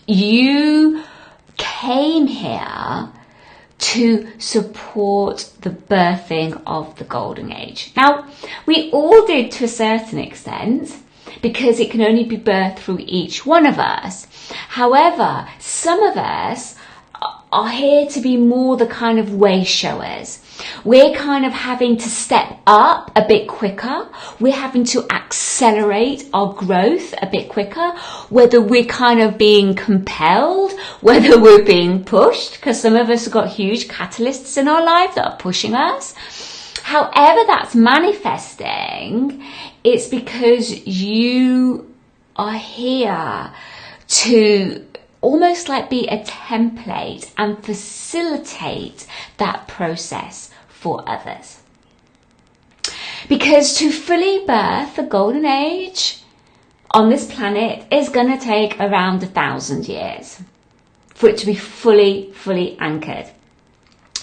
You came here to support the birthing of the golden age. Now, we all did to a certain extent, because it can only be birthed through each one of us. However, some of us are here to be more the kind of way showers. We're kind of having to step up a bit quicker. We're having to accelerate our growth a bit quicker, whether we're kind of being compelled, whether we're being pushed, because some of us have got huge catalysts in our life that are pushing us. However that's manifesting, it's because you are here to almost like be a template and facilitate that process for others. Because to fully birth the golden age on this planet is going to take around 1,000 years for it to be fully anchored.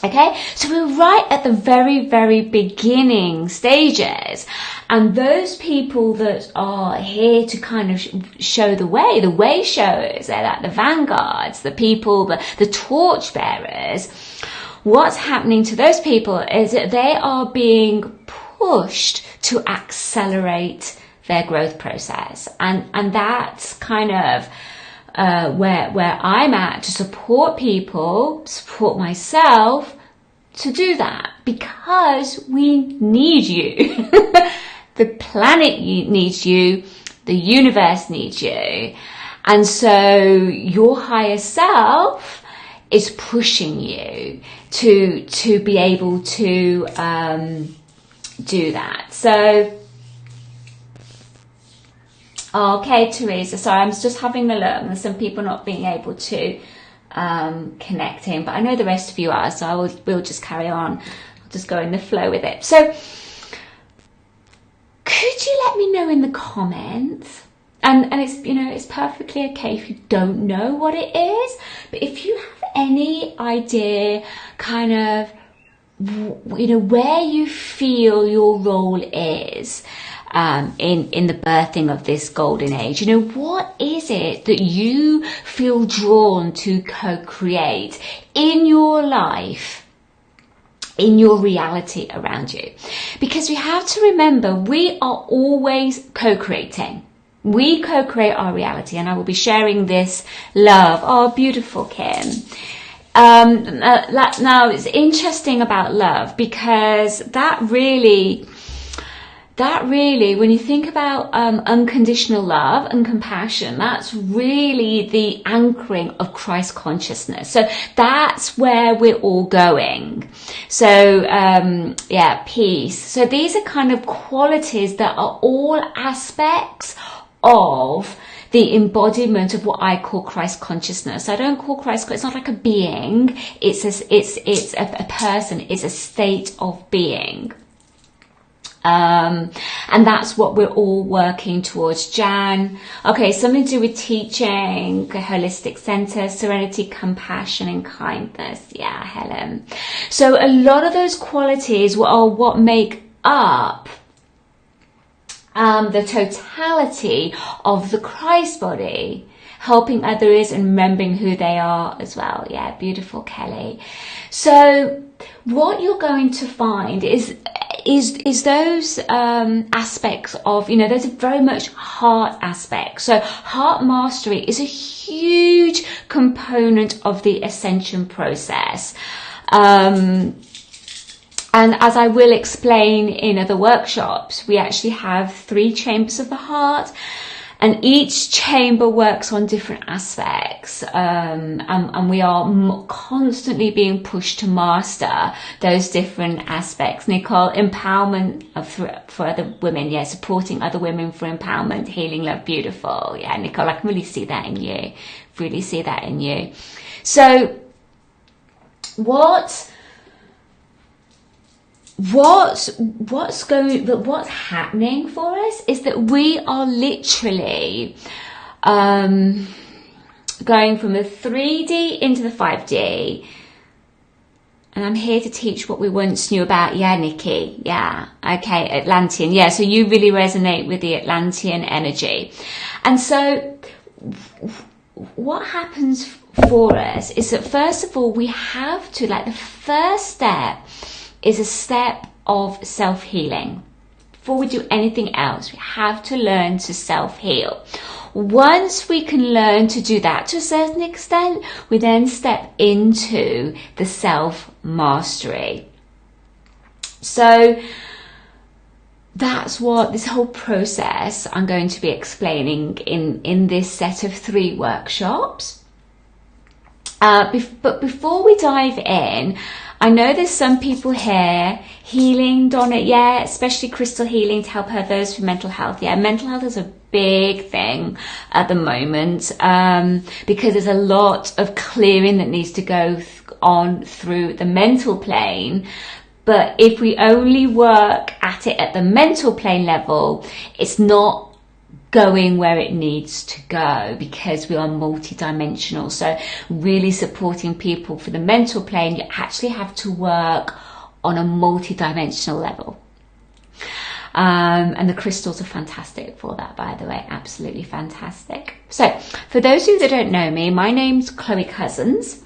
Okay, so we're right at the very beginning stages, and those people that are here to kind of show the way showers, they're like the vanguards, the people, the torch bearers. What's happening to those people is that they are being pushed to accelerate their growth process, and that's kind of where I'm at, to support people, support myself to do that, because we need you. The planet needs you, the universe needs you, and so your higher self is pushing you to be able to do that. So okay, Teresa, sorry, I'm just having a look. There's some people not being able to connect in, but I know the rest of you are, so we'll just carry on. I'll just go in the flow with it. So could you let me know in the comments, and it's, you know, it's perfectly okay if you don't know what it is, but if you have any idea kind of, you know, where you feel your role is in the birthing of this golden age. You know, what is it that you feel drawn to co-create in your life, in your reality around you? Because we have to remember, we are always co-creating. We co-create our reality, and I will be sharing this love. Oh, beautiful, Kim. Now, it's interesting about love, because that really, when you think about unconditional love and compassion, that's really the anchoring of Christ consciousness. So that's where we're all going. So yeah, peace. So these are kind of qualities that are all aspects of the embodiment of what I call Christ consciousness. I don't call Christ, it's not like a being, it's a person, it's a state of being. And that's what we're all working towards. Jan, okay, something to do with teaching, holistic center, serenity, compassion, and kindness. Yeah, Helen. So a lot of those qualities are what make up the totality of the Christ body, helping others and remembering who they are as well. Yeah, beautiful, Kelly. So what you're going to find is those aspects of, you know, those are very much heart aspects. So heart mastery is a huge component of the ascension process. And as I will explain in other workshops, we actually have 3 chambers of the heart, and each chamber works on different aspects. And we are constantly being pushed to master those different aspects. Nicole, empowerment for other women. Yeah, supporting other women for empowerment, healing, love, beautiful. Yeah, Nicole, I can really see that in you. Really see that in you. So what's happening for us is that we are literally going from the 3D into the 5D, and I'm here to teach what we once knew about. Yeah, Nikki. Yeah, okay, Atlantean. Yeah, so you really resonate with the Atlantean energy. And so what happens for us is that, first of all, we have to, like, the first step is a step of self-healing. Before we do anything else, we have to learn to self-heal. Once we can learn to do that to a certain extent, we then step into the self-mastery. So that's what this whole process I'm going to be explaining in this set of 3 workshops. But before we dive in, I know there's some people here, healing, Donna, yeah, especially crystal healing to help others with mental health. Yeah, mental health is a big thing at the moment, because there's a lot of clearing that needs to go on through the mental plane. But if we only work at it at the mental plane level, it's not going where it needs to go, because we are multidimensional. So really supporting people for the mental plane, you actually have to work on a multidimensional level. And the crystals are fantastic for that, by the way, absolutely fantastic. So for those of you that don't know me, my name's Chloe Cousins.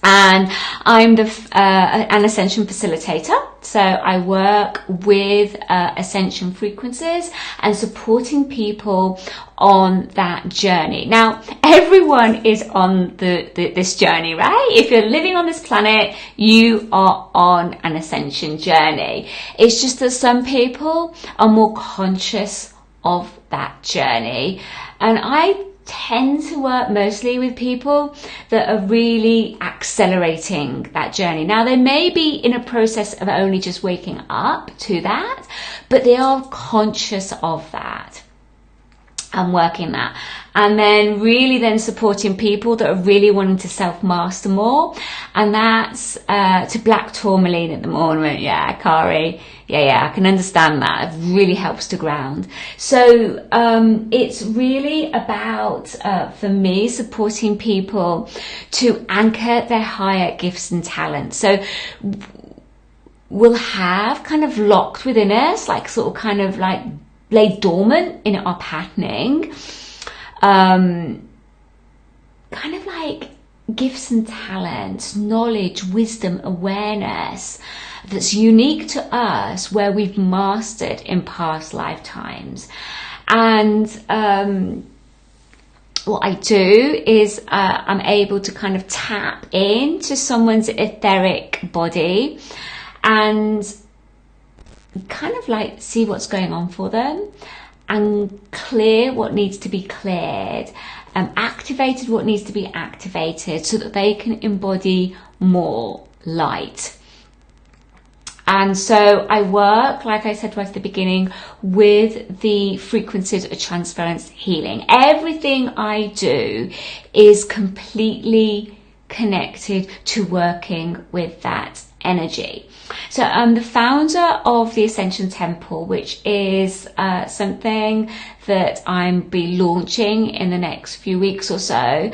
And I'm an Ascension facilitator. So I work with Ascension frequencies and supporting people on that journey. Now, everyone is on this journey, right? If you're living on this planet, you are on an Ascension journey. It's just that some people are more conscious of that journey. And I tend to work mostly with people that are really accelerating that journey. Now, they may be in a process of only just waking up to that, but they are conscious of that and working that. And then really then supporting people that are really wanting to self-master more. And that's to Black Tourmaline at the moment. Yeah, Kari. Yeah, I can understand that. It really helps to ground. So it's really about, for me, supporting people to anchor their higher gifts and talents. So we'll have kind of locked within us, like sort of kind of like lay dormant in our patterning, kind of like gifts and talents, knowledge, wisdom, awareness that's unique to us, where we've mastered in past lifetimes. And what I do is I'm able to kind of tap into someone's etheric body and kind of like see what's going on for them and clear what needs to be cleared, activated what needs to be activated, so that they can embody more light. And so I work, like I said right at the beginning, with the frequencies of transference healing. Everything I do is completely connected to working with that energy. So I'm the founder of the Ascension Temple, which is something that I'm be launching in the next few weeks or so.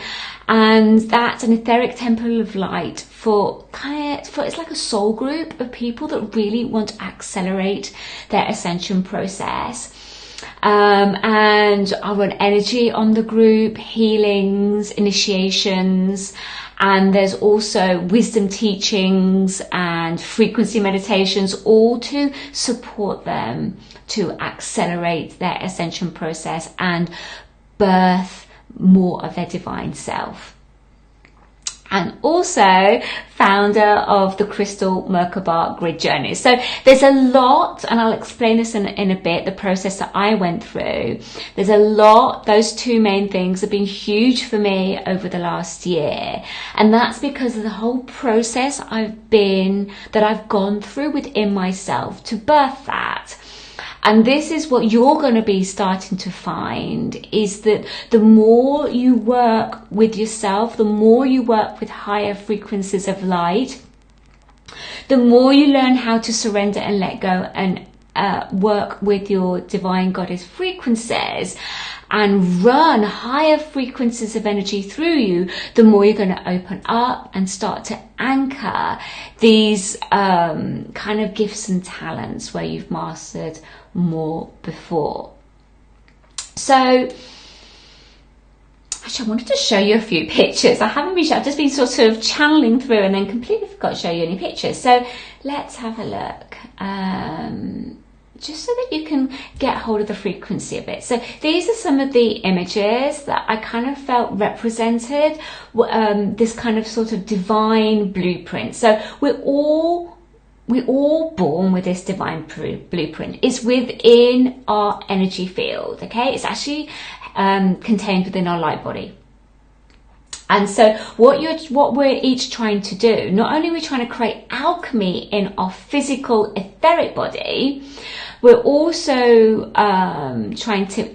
And that's an etheric temple of light for it's like a soul group of people that really want to accelerate their ascension process. And I run energy on the group, healings, initiations, and there's also wisdom teachings and frequency meditations, all to support them to accelerate their ascension process and birth more of their divine self. And also founder of the Crystal Merkaba Grid Journey. So there's a lot, and I'll explain this in a bit, the process that I went through. There's a lot. Those two main things have been huge for me over the last year. And that's because of the whole process that I've gone through within myself to birth that. And this is what you're going to be starting to find, is that the more you work with yourself, the more you work with higher frequencies of light, the more you learn how to surrender and let go and work with your divine goddess frequencies and run higher frequencies of energy through you, the more you're going to open up and start to anchor these kind of gifts and talents where you've mastered more before. So Actually, I wanted to show you a few pictures. I've just been sort of channeling through and then completely forgot to show you any pictures. So let's have a look. Just so that you can get hold of the frequency of it. So these are some of the images that I kind of felt represented this kind of sort of divine blueprint. So we're all born with this divine blueprint. It's within our energy field, okay? It's actually contained within our light body. And so what we're each trying to do, not only are we trying to create alchemy in our physical etheric body, we're also trying to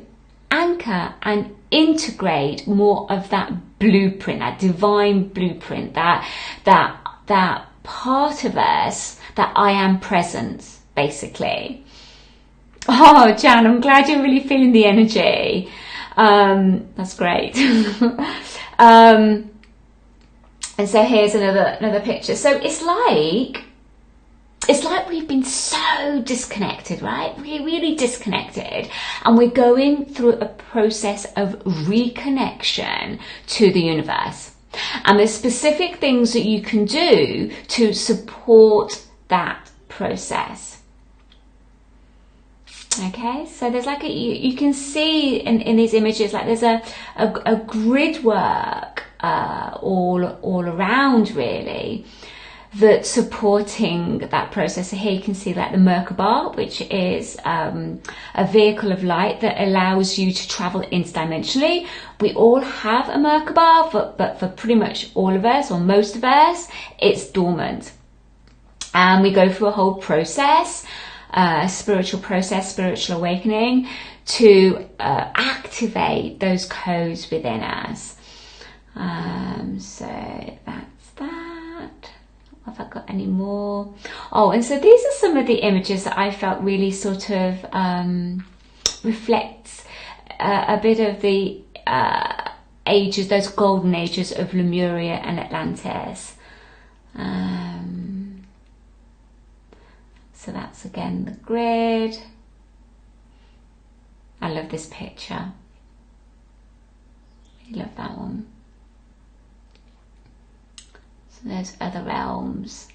anchor and integrate more of that blueprint, that divine blueprint, that part of us, that I am presence, basically. Oh, Jan, I'm glad you're really feeling the energy. That's great. And so here's another picture. So it's like we've been so disconnected, right? We're really disconnected, and we're going through a process of reconnection to the universe. And there's specific things that you can do to support that process. Okay, so there's like you can see in these images, like there's a grid work all around, really, that's supporting that process. So here you can see like the Merkaba, which is a vehicle of light that allows you to travel interdimensionally. We all have a Merkaba, but for pretty much all of us, or most of us, it's dormant. And we go through a whole process, spiritual awakening, to activate those codes within us. So that's that. Have I got any more? Oh, and so these are some of the images that I felt really sort of reflects a bit of the ages, those golden ages of Lemuria and Atlantis. So that's again the grid. I love this picture. I love that one. So there's other realms.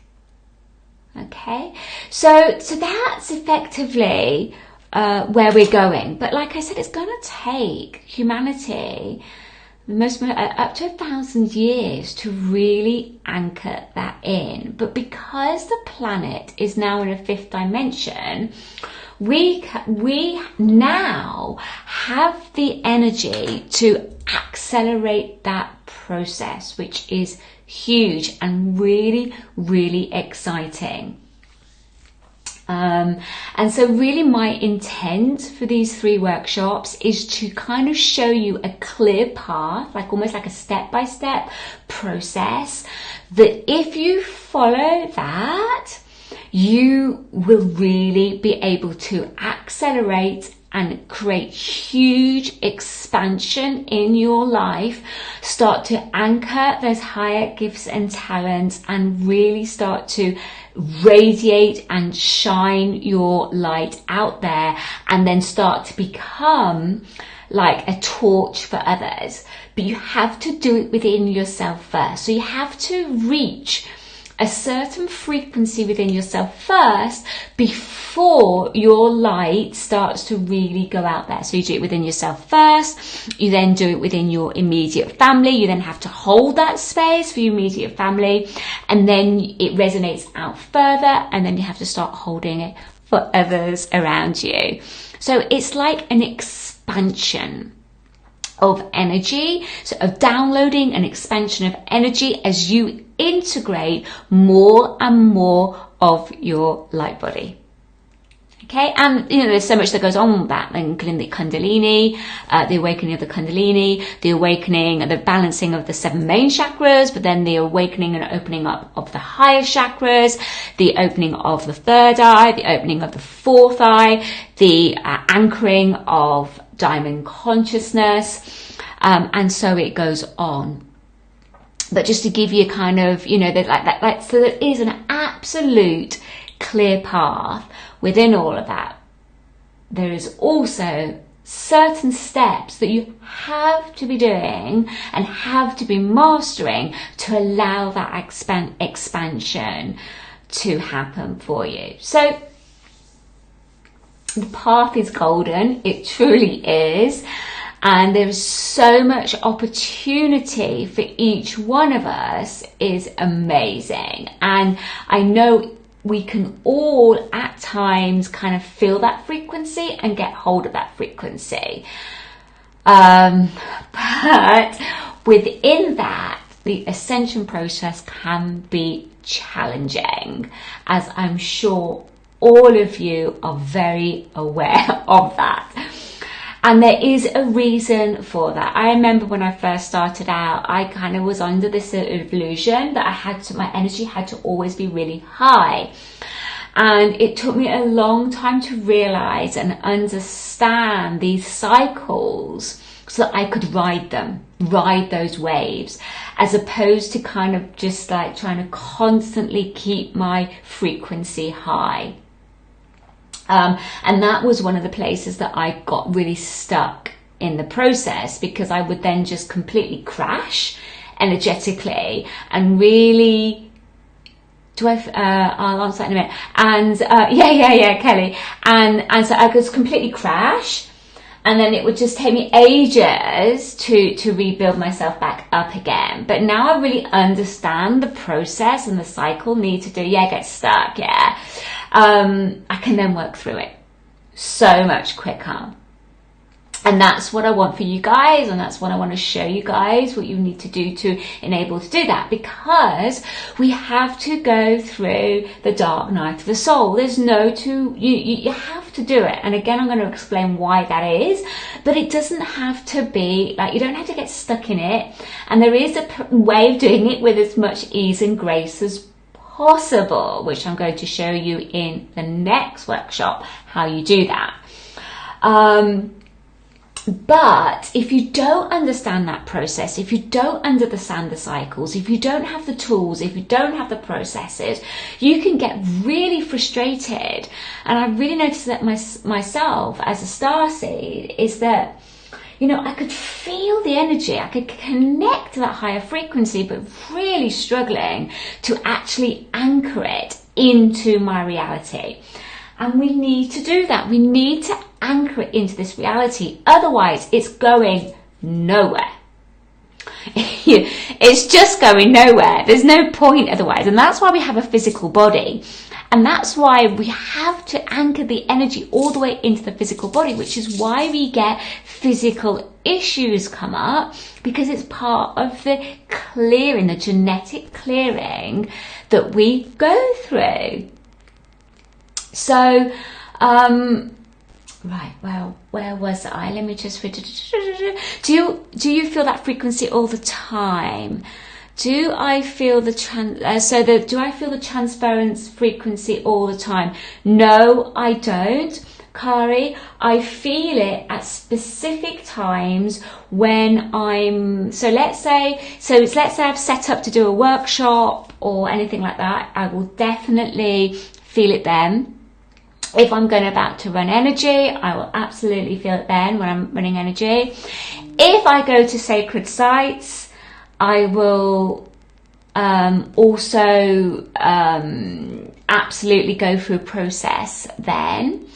Okay, so that's effectively where we're going. But like I said, it's going to take humanity up to 1,000 years to really anchor that in. But because the planet is now in a 5th dimension, we now have the energy to accelerate that process, which is huge and really, really exciting. And so really my intent for these 3 workshops is to kind of show you a clear path, like almost like a step-by-step process, that if you follow that, you will really be able to accelerate and create huge expansion in your life, start to anchor those higher gifts and talents, and really start to radiate and shine your light out there, and then start to become like a torch for others. But you have to do it within yourself first. So you have to reach a certain frequency within yourself first before your light starts to really go out there. So you do it within yourself first, you then do it within your immediate family, you then have to hold that space for your immediate family, and then it resonates out further, and then you have to start holding it for others around you. So it's like an expansion of energy, so of downloading an expansion of energy as you integrate more and more of your light body. Okay, and you know, there's so much that goes on with that, including the Kundalini, the awakening of the Kundalini, the awakening and the balancing of the 7 main chakras, but then the awakening and opening up of the higher chakras, the opening of the 3rd eye, the opening of the 4th eye, the anchoring of diamond consciousness, and so it goes on. But just to give you kind of, you know, that so there is an absolute clear path within all of that. There is also certain steps that you have to be doing and have to be mastering to allow that expansion to happen for you. So the path is golden, it truly is, and there is so much opportunity for each one of us is amazing. And I know we can all at times kind of feel that frequency and get hold of that frequency. But within that, the ascension process can be challenging, as I'm sure all of you are very aware of that. And there is a reason for that. I remember when I first started out, I kind of was under this illusion that my energy had to always be really high. And it took me a long time to realize and understand these cycles so that I could ride those waves, as opposed to kind of just like trying to constantly keep my frequency high. And that was one of the places that I got really stuck in the process, because I would then just completely crash energetically and really, I'll answer that in a minute. And, Kelly. And so I could completely crash, and then it would just take me ages to rebuild myself back up again. But now I really understand the process and the cycle need to do, get stuck, I can then work through it so much quicker. And that's what I want for you guys, and that's what I want to show you guys what you need to do to enable to do that, because we have to go through the dark night of the soul. There's you have to do it. And again, I'm going to explain why that is, but it doesn't have to be like, you don't have to get stuck in it. And there is a way of doing it with as much ease and grace as possible, which I'm going to show you in the next workshop, how you do that. But if you don't understand that process, if you don't understand the cycles, if you don't have the tools, if you don't have the processes, you can get really frustrated. And I really noticed that myself as a starseed is that, I could feel the energy, I could connect to that higher frequency, but really struggling to actually anchor it into my reality. And we need to do that. We need to anchor it into this reality. Otherwise, it's going nowhere. It's just going nowhere. There's no point otherwise. And that's why we have a physical body. And that's why we have to anchor the energy all the way into the physical body, which is why we get physical issues come up, because it's part of the clearing, the genetic clearing that we go through. So, right, well, where was I? Let me just read. Do you feel that frequency all the time? Do I feel the transference frequency all the time? No, I don't, Kari. I feel it at specific times when let's say I've set up to do a workshop or anything like that. I will definitely feel it then. If I'm about to run energy, I will absolutely feel it then when I'm running energy. If I go to sacred sites, I will also absolutely go through a process then.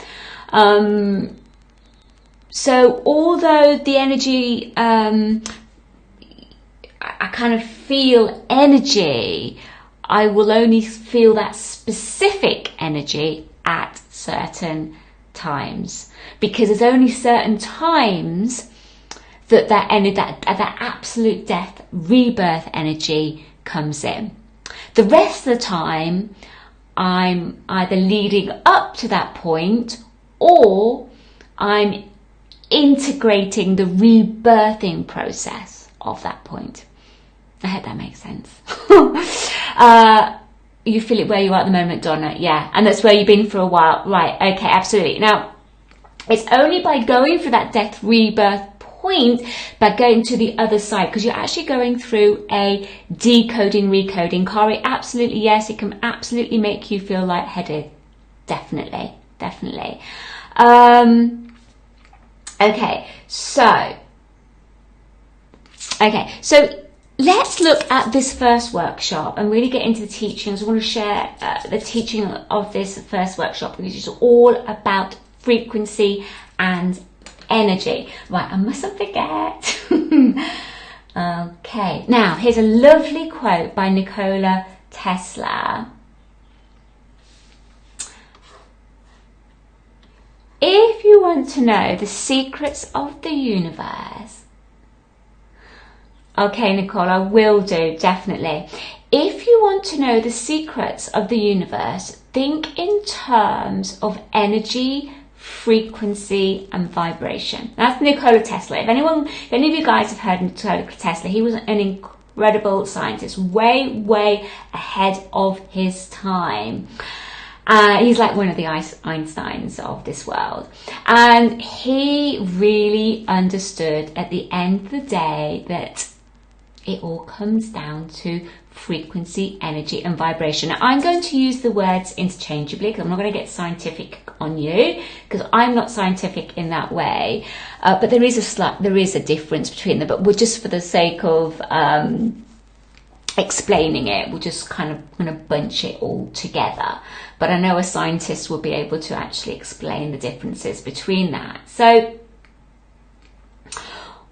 So although the energy, I kind of feel energy, I will only feel that specific energy at certain times, because there's only certain times that absolute death, rebirth energy comes in. The rest of the time, I'm either leading up to that point, or I'm integrating the rebirthing process of that point. I hope that makes sense. You feel it where you are at the moment, Donna. Yeah, and that's where you've been for a while. Right, okay, absolutely. Now, it's only by going through that death rebirth point, by going to the other side, because you're actually going through a decoding, recoding. Kari, absolutely, yes, it can absolutely make you feel lightheaded. Definitely. Okay, so let's look at this first workshop and really get into the teachings. I want to share the teaching of this first workshop, which is all about frequency and energy. Right, I mustn't forget. Okay, now here's a lovely quote by Nikola Tesla. If you want to know the secrets of the universe, okay, Nicole, I will do, definitely. If you want to know the secrets of the universe, think in terms of energy, frequency, and vibration. That's Nikola Tesla. If any of you guys have heard Nikola Tesla, he was an incredible scientist, way ahead of his time. He's like one of the Einsteins of this world. And he really understood at the end of the day that it all comes down to frequency, energy, and vibration. Now, I'm going to use the words interchangeably because I'm not going to get scientific on you because I'm not scientific in that way. But there is a difference between them. But we're just for the sake of explaining it, we're just kind of going to bunch it all together. But I know a scientist will be able to actually explain the differences between that. So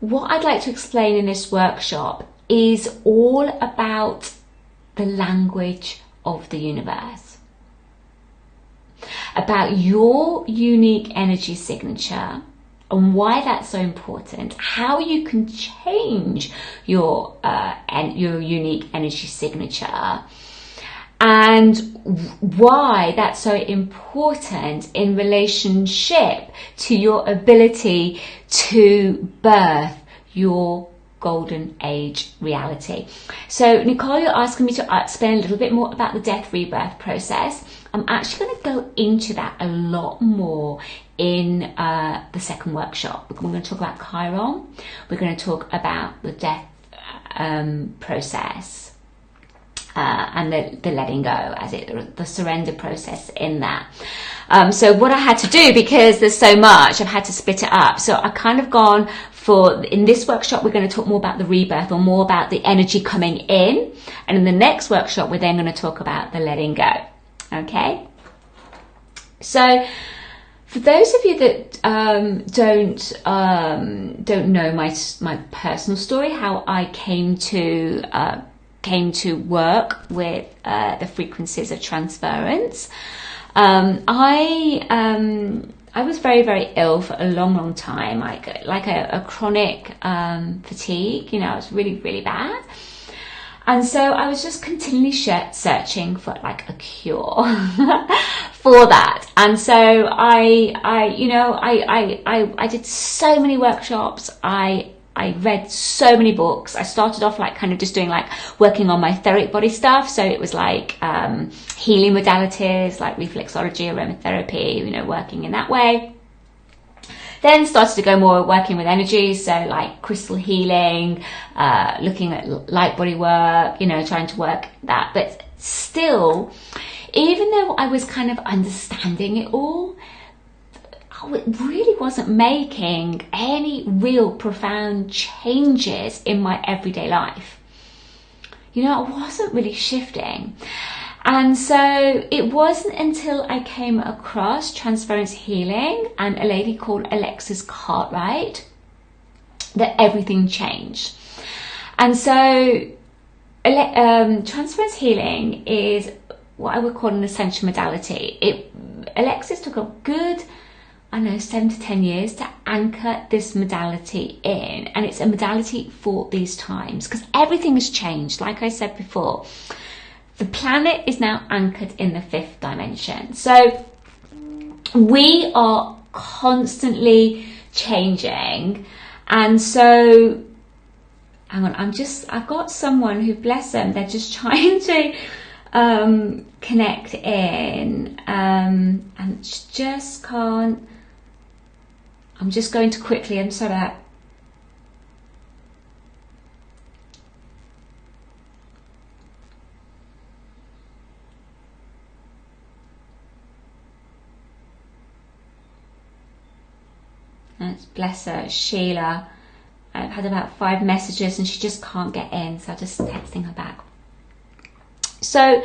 what I'd like to explain in this workshop is all about the language of the universe, about your unique energy signature and why that's so important, how you can change your unique energy signature, and why that's so important in relationship to your ability to birth your golden age reality. So Nicole, you're asking me to explain a little bit more about the death rebirth process. I'm actually going to go into that a lot more in the second workshop. We're going to talk about Chiron. We're going to talk about the death process. And the letting go, the surrender process in that. So what I had to do, because there's so much, I've had to split it up. So I've kind of gone for, in this workshop, we're going to talk more about the rebirth or more about the energy coming in. And in the next workshop, we're then going to talk about the letting go. Okay? So for those of you that don't know my personal story, how I came to work with the frequencies of transference. I was very ill for a long time, like a chronic fatigue. You know, it was really bad. And so I was just continually searching for like a cure for that. And so I did so many workshops. I read so many books. I started off like kind of just doing like working on my etheric body stuff. So it was like healing modalities like reflexology, aromatherapy, you know, working in that way. Then started to go more working with energy, so like crystal healing, looking at light body work, you know, trying to work that. But still, even though I was kind of understanding it all, I really wasn't making any real profound changes in my everyday life. You know, I wasn't really shifting. And so it wasn't until I came across transference healing and a lady called Alexis Cartwright that everything changed. And so transference healing is what I would call an ascension modality. Alexis took a good, 7 to 10 years to anchor this modality in. And it's a modality for these times because everything has changed. Like I said before, the planet is now anchored in the 5th dimension. So we are constantly changing. And so, hang on, I've got someone who, bless them, they're just trying to connect in and just can't. I'm just going to quickly, I'm sorry that. Bless her, Sheila. I've had about 5 messages and she just can't get in, so I'm just texting her back. So,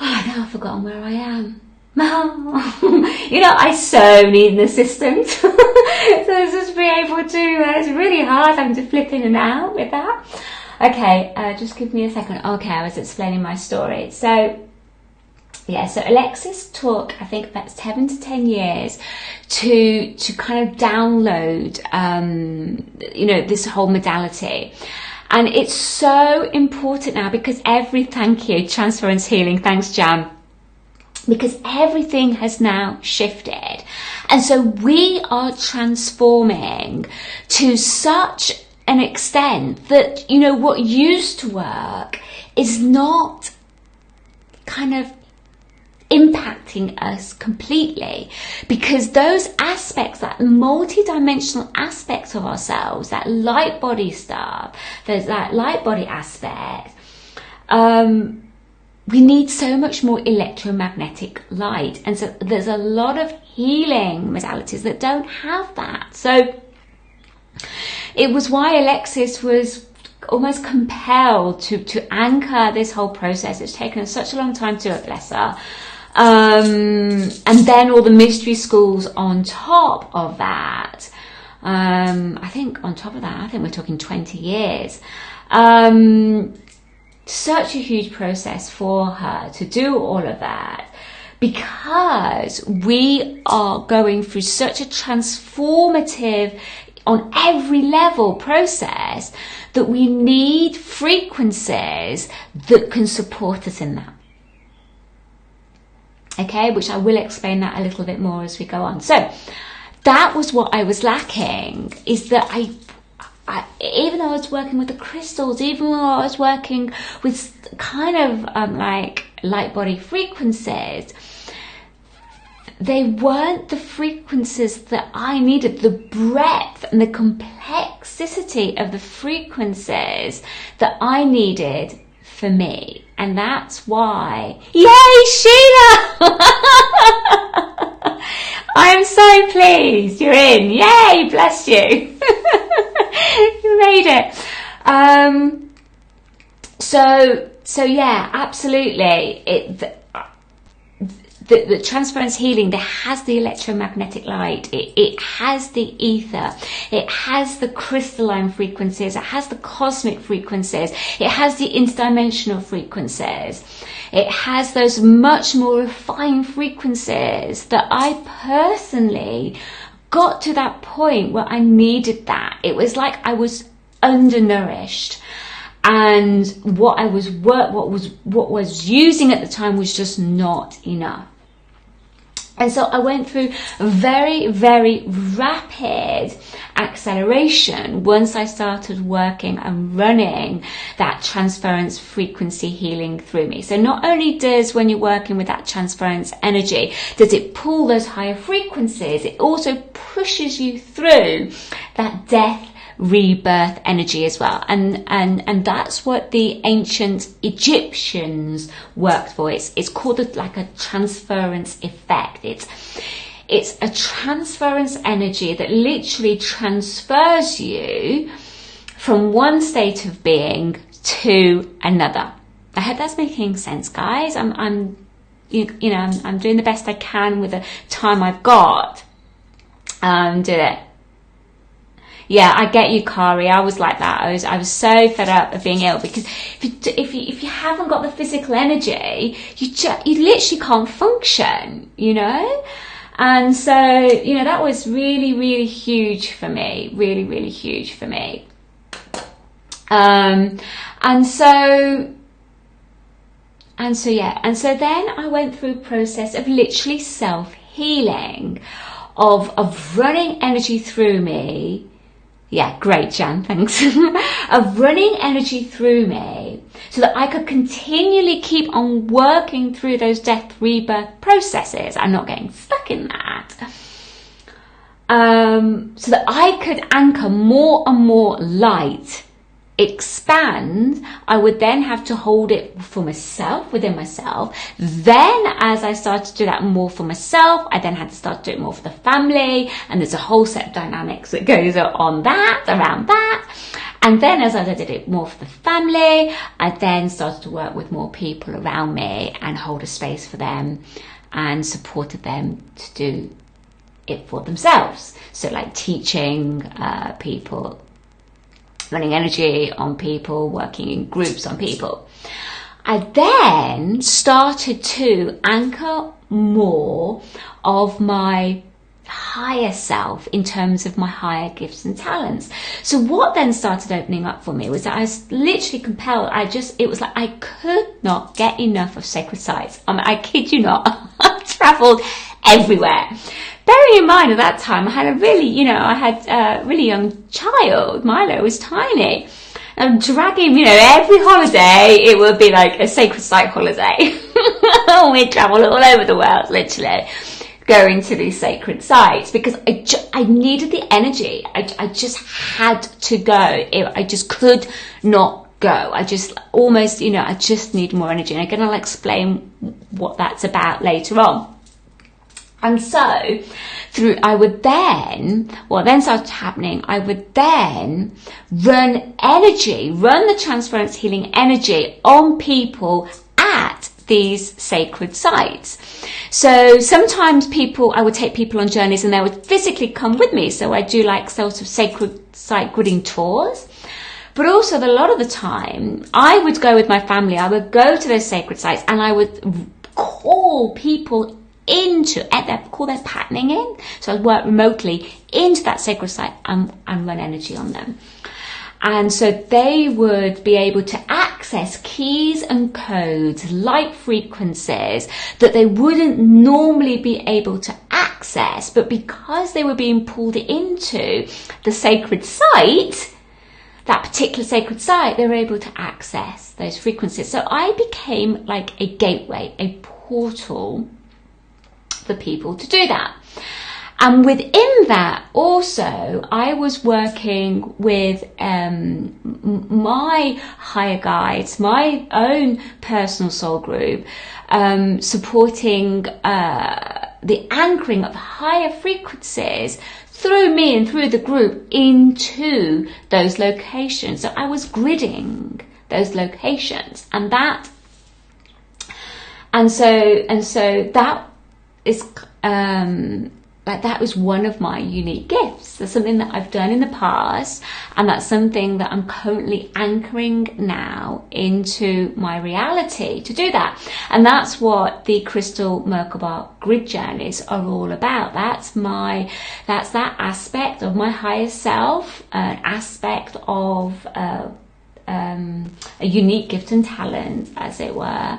now I've forgotten where I am. You know, I so need an assistant. So just be able to, it's really hard having to flip in and out with that. Okay, just give me a second. Okay, I was explaining my story. So, yeah, so Alexis took, I think, about 7 to 10 years to kind of download, you know, this whole modality. And it's so important now because thank you, Transference Healing, thanks, Jam, because everything has now shifted. And so we are transforming to such an extent that, you know, what used to work is not kind of impacting us completely, because those aspects, that multi-dimensional aspects of ourselves, that light body stuff, there's that light body aspect, we need so much more electromagnetic light, and so there's a lot of healing modalities that don't have that. So it was why Alexis was almost compelled to anchor this whole process. It's taken us such a long time to do it, bless her. And then all the mystery schools on top of that. I think on top of that, I think we're talking 20 years. Such a huge process for her to do all of that, because we are going through such a transformative, on every level, process, that we need frequencies that can support us in that. Okay, which I will explain that a little bit more as we go on. So that was what I was lacking, is that I even though I was working with the crystals, even though I was working with kind of like light body frequencies, they weren't the frequencies that I needed, the breadth and the complexity of the frequencies that I needed for me. And that's why, yay, Sheila! I'm so pleased you're in. Yay, bless you. You made it. So yeah, absolutely. The transference healing, there has the electromagnetic light, it has the ether, it has the crystalline frequencies, it has the cosmic frequencies, it has the interdimensional frequencies, it has those much more refined frequencies that I personally got to that point where I needed that. It was like I was undernourished. And what was using at the time was just not enough. And so I went through a very, very rapid acceleration once I started working and running that transference frequency healing through me. So not only does, when you're working with that transference energy, does it pull those higher frequencies, it also pushes you through that death rebirth energy as well, and that's what the ancient Egyptians worked for. It's called like a transference effect. It's a transference energy that literally transfers you from one state of being to another. I hope that's making sense, guys. I'm doing the best I can with the time I've got. Do it. Yeah, I get you, Kari. I was like that. I was so fed up of being ill, because if you haven't got the physical energy, you literally can't function, you know. And so, you know, that was really, really huge for me. Really, really huge for me. And so then I went through a process of literally self-healing, of running energy through me. Yeah, great, Jan, thanks. Of running energy through me so that I could continually keep on working through those death rebirth processes. I'm not getting stuck in that. So that I could anchor more and more light expand, I would then have to hold it for myself, within myself. Then as I started to do that more for myself, I then had to start doing more for the family, and there's a whole set of dynamics that goes on that, around that. And then as I did it more for the family, I then started to work with more people around me and hold a space for them and supported them to do it for themselves. So like teaching people, running energy on people, working in groups on people. I then started to anchor more of my higher self in terms of my higher gifts and talents. So what then started opening up for me was that I was literally compelled. It was like I could not get enough of sacred sites. I mean, I kid you not, I traveled everywhere. Bearing in mind at that time, I had a really young child. Milo was tiny. I'm dragging, every holiday, it would be like a sacred site holiday. We'd travel all over the world, literally, going to these sacred sites because I needed the energy. I just had to go. I just could not go. I just almost, I just need more energy. And I'm going to explain what that's about later on. And so what then started happening, I would then run the transference healing energy on people at these sacred sites. So sometimes I would take people on journeys and they would physically come with me. So I do like sort of sacred site gridding tours. But also a lot of the time I would go with my family. I would go to those sacred sites and I would call people call their patterning in. So I'd work remotely into that sacred site and run energy on them. And so they would be able to access keys and codes, light frequencies that they wouldn't normally be able to access. But because they were being pulled into the sacred site, that particular sacred site, they were able to access those frequencies. So I became like a gateway, a portal for people to do that. And within that also, I was working with my higher guides, my own personal soul group, supporting the anchoring of higher frequencies through me and through the group into those locations. So I was gridding those locations, and so that is that was one of my unique gifts. That's something that I've done in the past, and that's something that I'm currently anchoring now into my reality to do that. And that's what the Crystal Merkaba grid journeys are all about. That's that aspect of my higher self, an aspect of a unique gift and talent, as it were,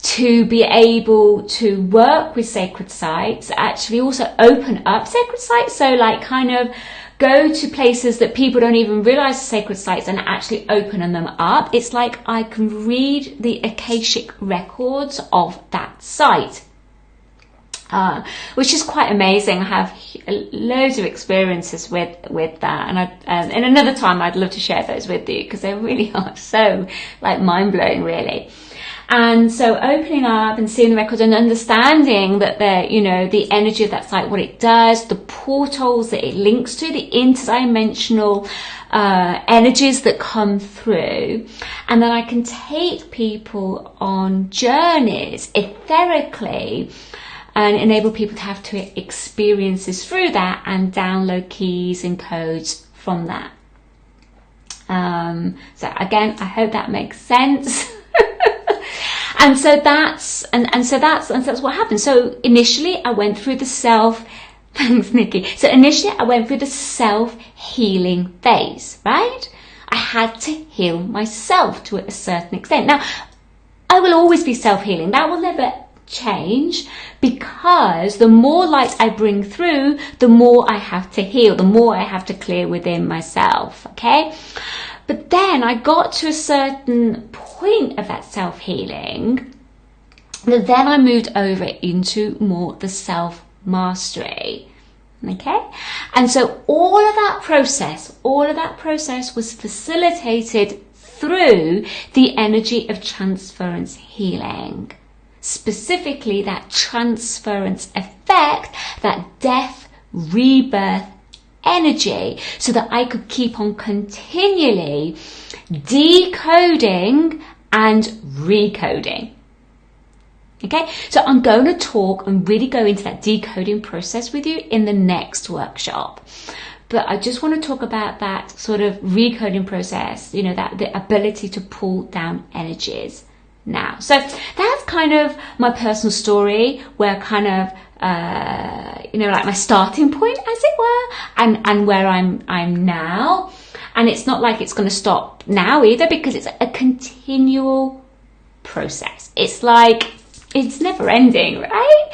to be able to work with sacred sites, actually also open up sacred sites. So like kind of go to places that people don't even realize are sacred sites and actually open them up. It's like I can read the Akashic records of that site, which is quite amazing. I have loads of experiences with that, and in another time I'd love to share those with you because they really are so like mind-blowing, really. And so opening up and seeing the records and understanding that the energy of that site, what it does, the portals that it links to, the interdimensional energies that come through. And then I can take people on journeys etherically and enable people to have to experiences through that and download keys and codes from that. So again, I hope that makes sense. And so that's what happened. So initially I went through the thanks Nikki. So initially I went through the self-healing phase, right? I had to heal myself to a certain extent. Now, I will always be self-healing. That will never change, because the more light I bring through, the more I have to heal, the more I have to clear within myself, okay? But then I got to a certain point of that self-healing, that then I moved over into more the self-mastery, Okay, and so all of that process was facilitated through the energy of transference healing, specifically that transference effect, that death rebirth energy, so that I could keep on continually decoding and recoding. Okay, so I'm going to talk and really go into that decoding process with you in the next workshop. But I just want to talk about that sort of recoding process, you know, that the ability to pull down energies now. So that's kind of my personal story, where kind of, you know, like my starting point, as it were, and where I'm now. And it's not like it's going to stop now either, because it's a continual process. It's like, it's never ending, right?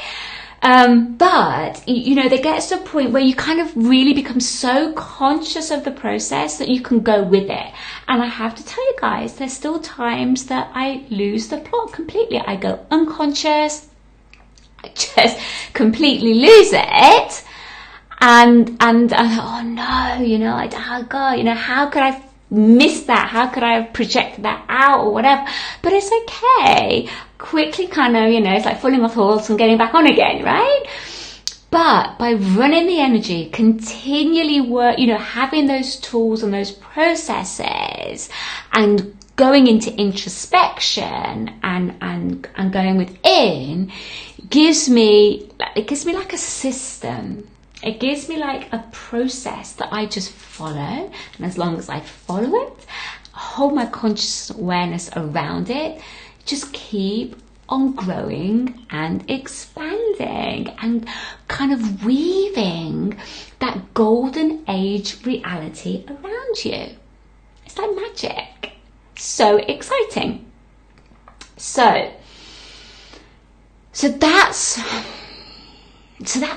But, you know, there gets to a point where you kind of really become so conscious of the process that you can go with it. And I have to tell you guys, there's still times that I lose the plot completely. I go unconscious, I just completely lose it. And oh no, you know, oh God, you know, how could I miss that? How could I have projected that out or whatever? But it's okay. Quickly kind of, you know, it's like falling off the horse and getting back on again, right? But by running the energy, continually work, you know, having those tools and those processes and going into introspection and going within gives me like a system. It gives me like a process that I just follow. And as long as I follow it, hold my conscious awareness around it, just keep on growing and expanding and kind of weaving that golden age reality around you. It's like magic. So exciting. So that's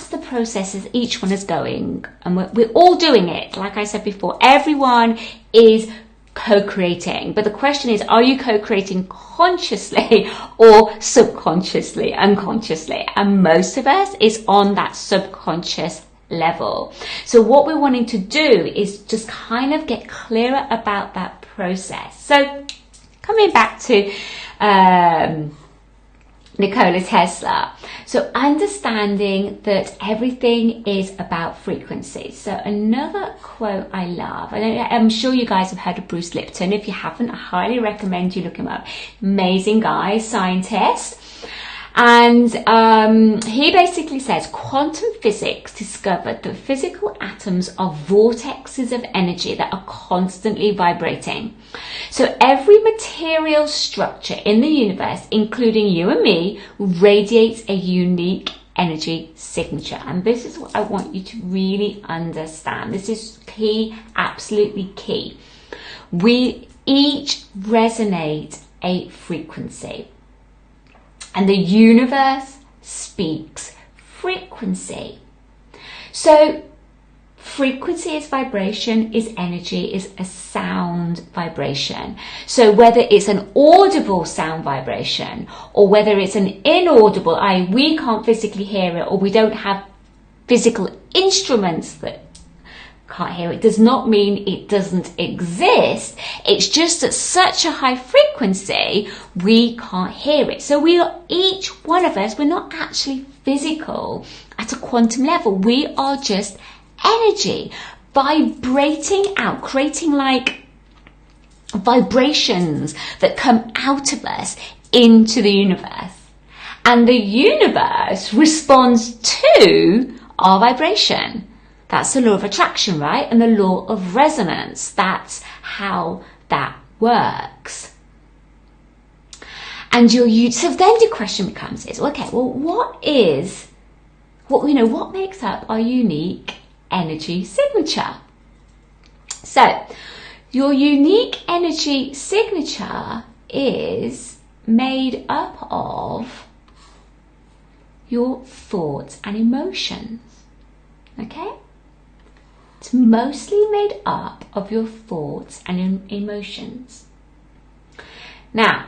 the process as each one is going, and we're all doing it. Like I said before, everyone is co-creating, but the question is, are you co-creating consciously or subconsciously, unconsciously? And most of us is on that subconscious level. So what we're wanting to do is just kind of get clearer about that process. So coming back to Nikola Tesla. So understanding that everything is about frequency. So another quote I love, I'm sure you guys have heard of Bruce Lipton. If you haven't, I highly recommend you look him up. Amazing guy, scientist. And he basically says quantum physics discovered that physical atoms are vortexes of energy that are constantly vibrating. So every material structure in the universe, including you and me, radiates a unique energy signature. And this is what I want you to really understand. This is key, absolutely key. We each resonate a frequency. And the universe speaks frequency. So frequency is vibration, is energy, is a sound vibration. So whether it's an audible sound vibration or whether it's an inaudible, i.e. we can't physically hear it, or we don't have physical instruments that can't hear it, does not mean it doesn't exist. It's just at such a high frequency we can't hear it. So we are, each one of us, we're not actually physical at a quantum level. We are just energy vibrating out, creating like vibrations that come out of us into the universe. And the universe responds to our vibration. That's the law of attraction, right? And the law of resonance. That's how that works. And so then the question becomes okay, well, what makes up our unique energy signature? So your unique energy signature is made up of your thoughts and emotions. Okay? It's mostly made up of your thoughts and emotions. Now,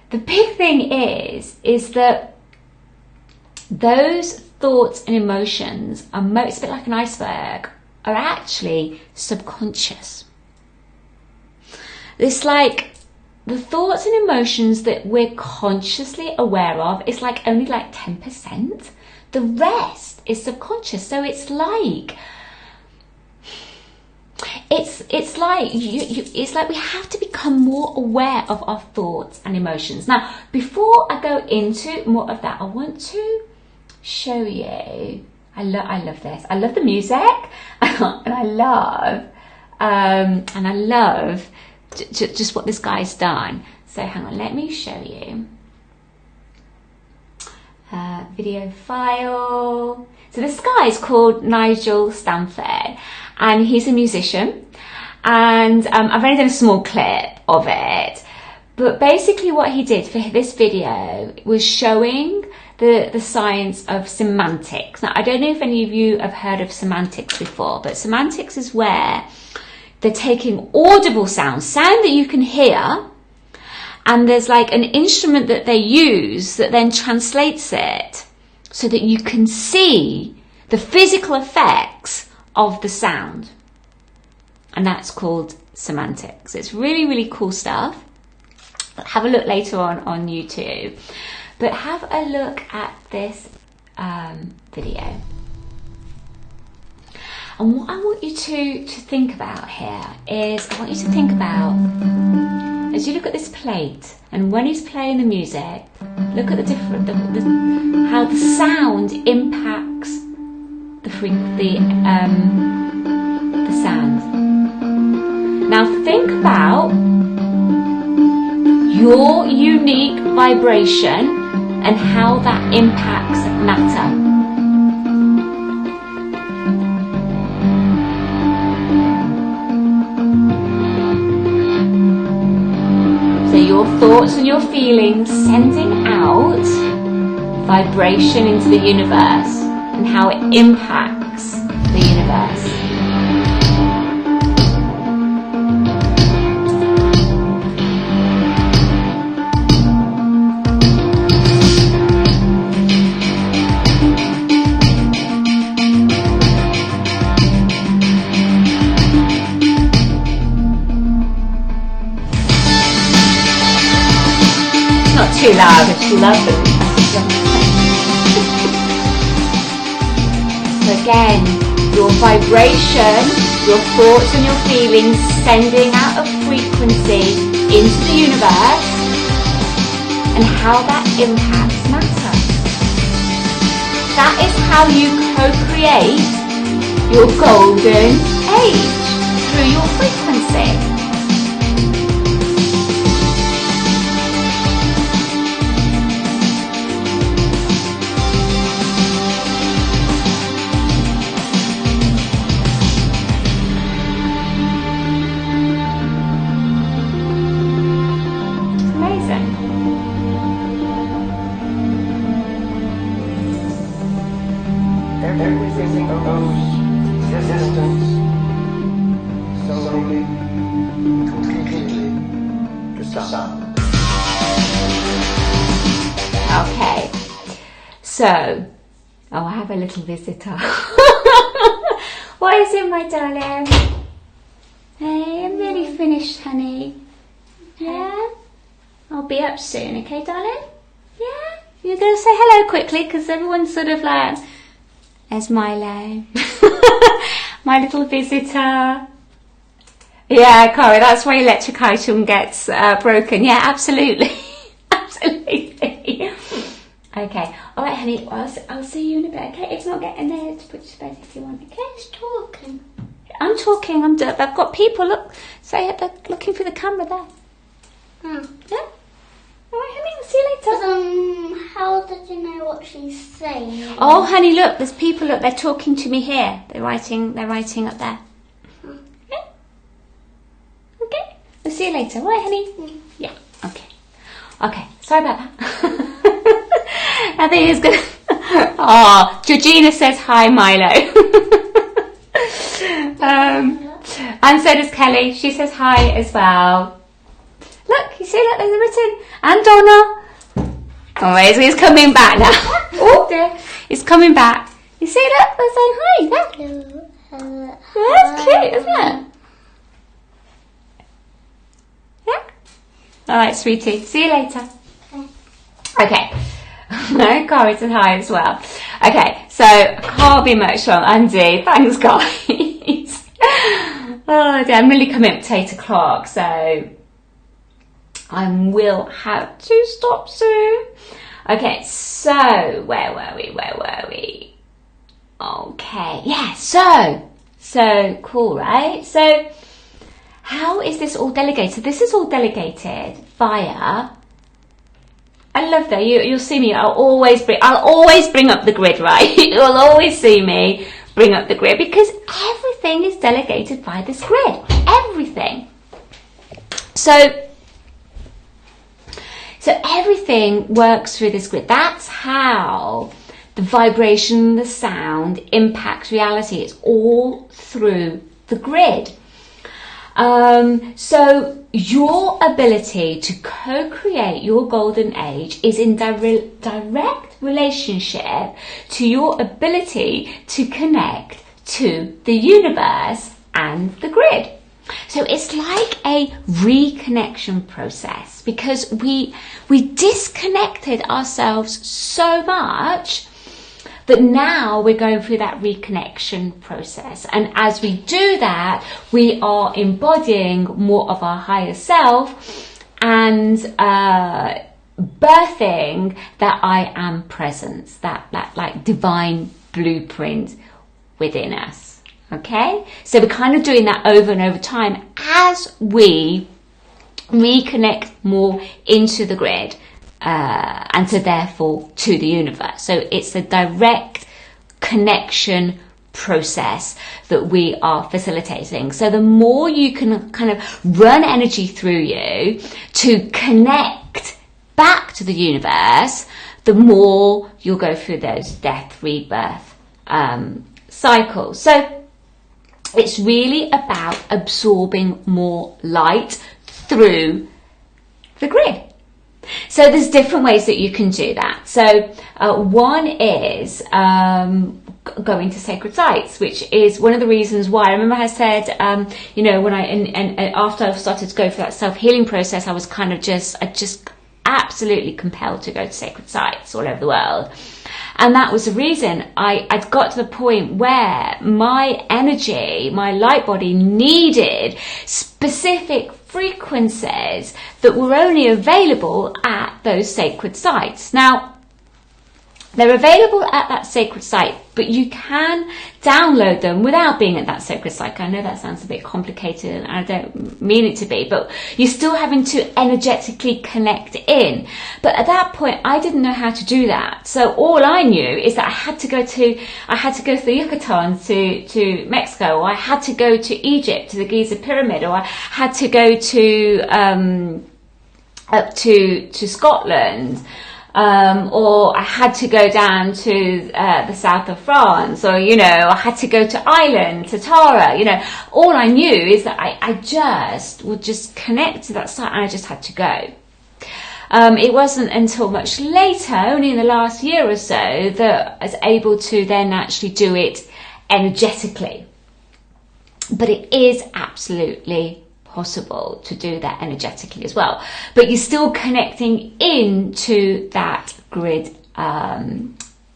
the big thing is that those thoughts and emotions are it's a bit like an iceberg, are actually subconscious. It's like the thoughts and emotions that we're consciously aware of is like only like 10%. The rest is subconscious. So it's like it's like we have to become more aware of our thoughts and emotions. Now, before I go into more of that, I want to show you. I love this. I love the music, and I love just what this guy's done. So hang on, let me show you. Video file. So this guy is called Nigel Stanford, and he's a musician, and I've only done a small clip of it, but basically what he did for this video was showing the science of semantics. Now, I don't know if any of you have heard of semantics before, but semantics is where they're taking audible sound that you can hear, and there's like an instrument that they use that then translates it so that you can see the physical effects of the sound. And that's called semantics. It's really, really cool stuff. Have a look later on YouTube. But have a look at this video. And what I want you to think about here is, I want you to think about, as you look at this plate, and when he's playing the music, look at how the sound impacts the sound. Now think about your unique vibration and how that impacts matter. So your thoughts and your feelings sending out vibration into the universe and how it impacts the universe. Too loud, it's lovely. So again, your vibration, your thoughts and your feelings sending out a frequency into the universe and how that impacts matter. That is how you co-create your golden age, through your frequency. Everything owes existence solely, completely to sound. Okay, so, I have a little visitor. What is it, my darling? Hey, I'm nearly finished, honey. Yeah? I'll be up soon, okay, darling? Yeah? You're going to say hello quickly, because everyone's sort of like, there's Milo. My little visitor. Yeah, Corey, that's why electric item gets broken. Yeah, absolutely. Absolutely. Okay. All right, honey. Well, I'll see you in a bit, okay? It's not getting there to put you to bed if you want, okay? Who's talking? I'm talking. I've got people, look, say it, they're looking through the camera there. Yeah? All right, honey, I'll see you later. How did you know what she's saying? Oh, honey, look, there's people, look, they're talking to me here. They're writing up there. Yeah? Okay? We'll see you later. All right, honey? Yeah, okay. Okay, sorry about that. I think it's good. Oh, Georgina says hi, Milo. And so does Kelly. She says hi as well. Look, you see that there's a written. And Donna. Alright, so he's coming back now. Oh dear, he's coming back. You see that? They're saying hi. That's cute, isn't it? Yeah. Alright, sweetie. See you later. Okay. Corey said hi as well. Okay, so I can't be much longer. Andy, thanks guys. Oh dear, I'm really coming up to 8 o'clock, so I will have to stop soon. Okay, so where were we? Okay, yeah, so cool, right? So how is this all delegated? This is all delegated via, I love that, you'll see me, I'll always bring up the grid, right? You'll always see me bring up the grid because everything is delegated by this grid, everything. So everything works through this grid. That's how the vibration, the sound impacts reality. It's all through the grid. So your ability to co-create your golden age is in direct relationship to your ability to connect to the universe and the grid. So it's like a reconnection process because we disconnected ourselves so much that now we're going through that reconnection process. And as we do that, we are embodying more of our higher self and birthing that I am presence, that like divine blueprint within us. Okay, so we're kind of doing that over and over time as we reconnect more into the grid and so therefore to the universe. So it's a direct connection process that we are facilitating. So the more you can kind of run energy through you to connect back to the universe, the more you'll go through those death, rebirth cycles. So it's really about absorbing more light through the grid. So there's different ways that you can do that. So one is going to sacred sites, which is one of the reasons why I remember I said, when and after I started to go through that self-healing process, I was kind of just absolutely compelled to go to sacred sites all over the world. And that was the reason I'd got to the point where my energy, my light body needed specific frequencies that were only available at those sacred sites. Now, they're available at that sacred site, but you can download them without being at that sacred site. I know that sounds a bit complicated and I don't mean it to be, but you're still having to energetically connect in. But at that point, I didn't know how to do that. So all I knew is that I had to go to the Yucatan to Mexico, or I had to go to Egypt, to the Giza Pyramid, or I had to go up to Scotland. Or I had to go down to the south of France, or, I had to go to Ireland, to Tara, all I knew is that I just would just connect to that site and I just had to go. It wasn't until much later, only in the last year or so, that I was able to then actually do it energetically. But it is absolutely possible to do that energetically as well, but you're still connecting into that grid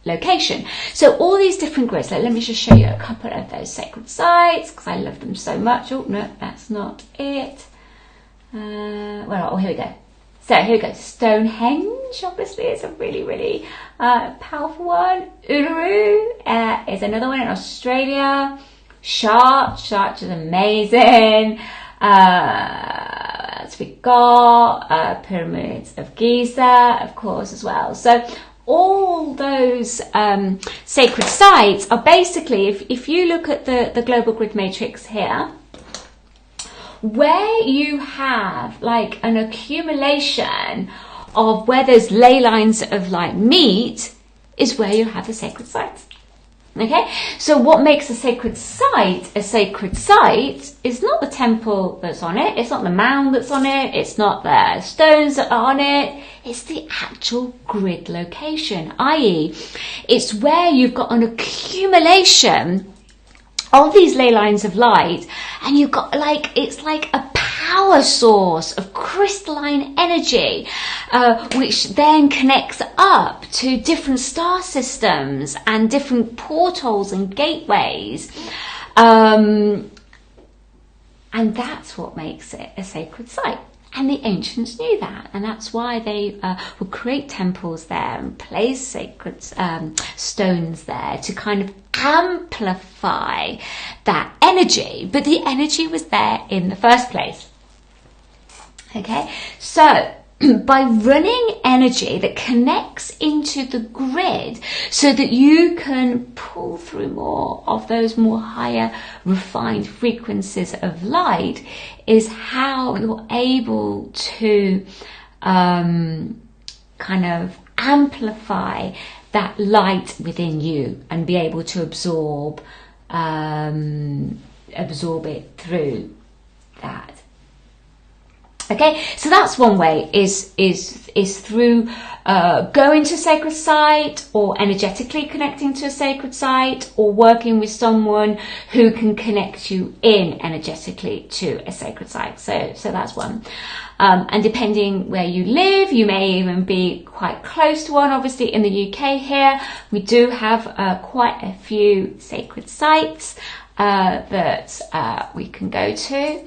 location. So all these different grids, let me just show you a couple of those sacred sites because I love them so much. Oh no, that's not it. Here we go. So here we go. Stonehenge obviously is a really, really powerful one. Uluru is another one in Australia. Sharch is amazing. As we got pyramids of Giza, of course, as well. So all those sacred sites are basically, if you look at the global grid matrix here, where you have like an accumulation of where those ley lines of light meet is where you have the sacred sites. Okay, so what makes a sacred site is not the temple that's on it, it's not the mound that's on it, it's not the stones that are on it, it's the actual grid location, i.e. it's where you've got an accumulation of these ley lines of light, and you've got it's like a power source of crystalline energy, which then connects up to different star systems and different portals and gateways. And that's what makes it a sacred site. And the ancients knew that, and that's why they would create temples there and place sacred stones there to kind of amplify that energy. But the energy was there in the first place. Okay, so by running energy that connects into the grid so that you can pull through more of those more higher refined frequencies of light is how you're able to kind of amplify that light within you and be able to absorb it through that. Okay, so that's one way is through going to a sacred site, or energetically connecting to a sacred site, or working with someone who can connect you in energetically to a sacred site. So that's one. And depending where you live, you may even be quite close to one. Obviously in the UK here, we do have quite a few sacred sites that we can go to.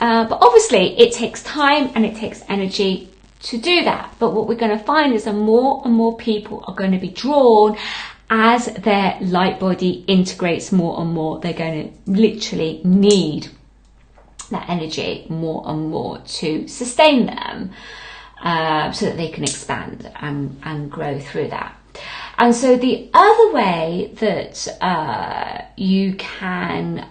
But obviously it takes time and it takes energy to do that. But what we're going to find is that more and more people are going to be drawn as their light body integrates more and more. They're going to literally need that energy more and more to sustain them, so that they can expand and grow through that. And so the other way that you can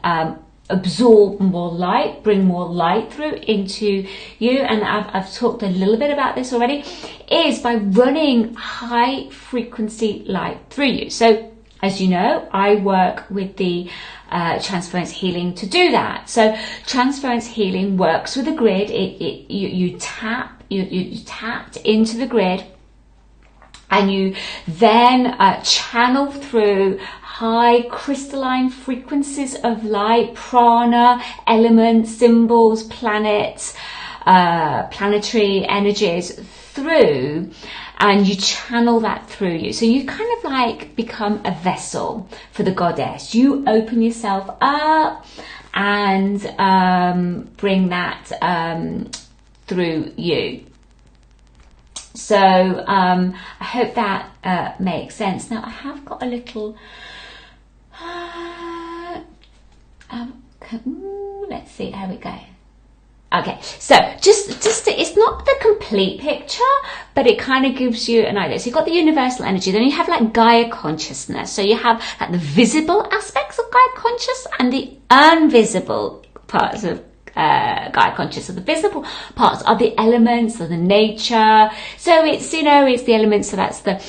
absorb more light, bring more light through into you, and I've talked a little bit about this already, is by running high frequency light through you. So as you know, I work with the transference healing to do that. So transference healing works with the grid. You tapped into the grid, and you then channel through high crystalline frequencies of light, prana, elements, symbols, planets, planetary energies through, and you channel that through you. So you kind of like become a vessel for the goddess. You open yourself up and bring that through you. So I hope that makes sense. Now I have got a little let's see how we go. Okay, so just it's not the complete picture, but it kind of gives you an idea. So you've got the universal energy, then you have like Gaia consciousness. So you have like the visible aspects of Gaia conscious and the invisible parts of Gaia conscious. So the visible parts are the elements of the nature. So it's, you know, it's the elements. So that's the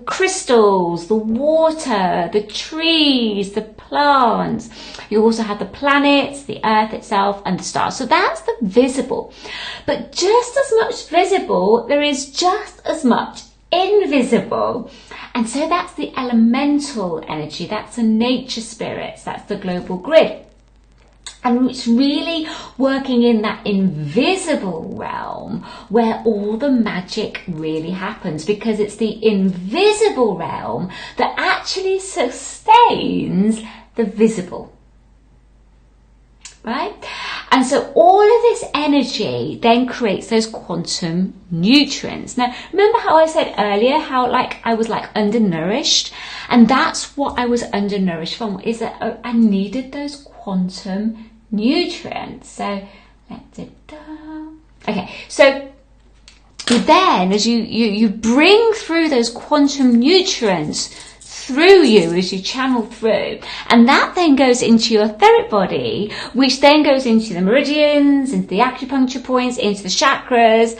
crystals, the water, the trees, the plants. You also have the planets, the earth itself, and the stars. So that's the visible. But just as much visible, there is just as much invisible. And so that's the elemental energy. That's the nature spirits. That's the global grid. And it's really working in that invisible realm where all the magic really happens, because it's the invisible realm that actually sustains the visible. Right? And so all of this energy then creates those quantum nutrients. Now, remember how I said earlier how like I was like undernourished? And that's what I was undernourished from, is that I needed those quantum nutrients. So okay, so then as you bring through those quantum nutrients through you as you channel through, and that then goes into your etheric body, which then goes into the meridians, into the acupuncture points, into the chakras,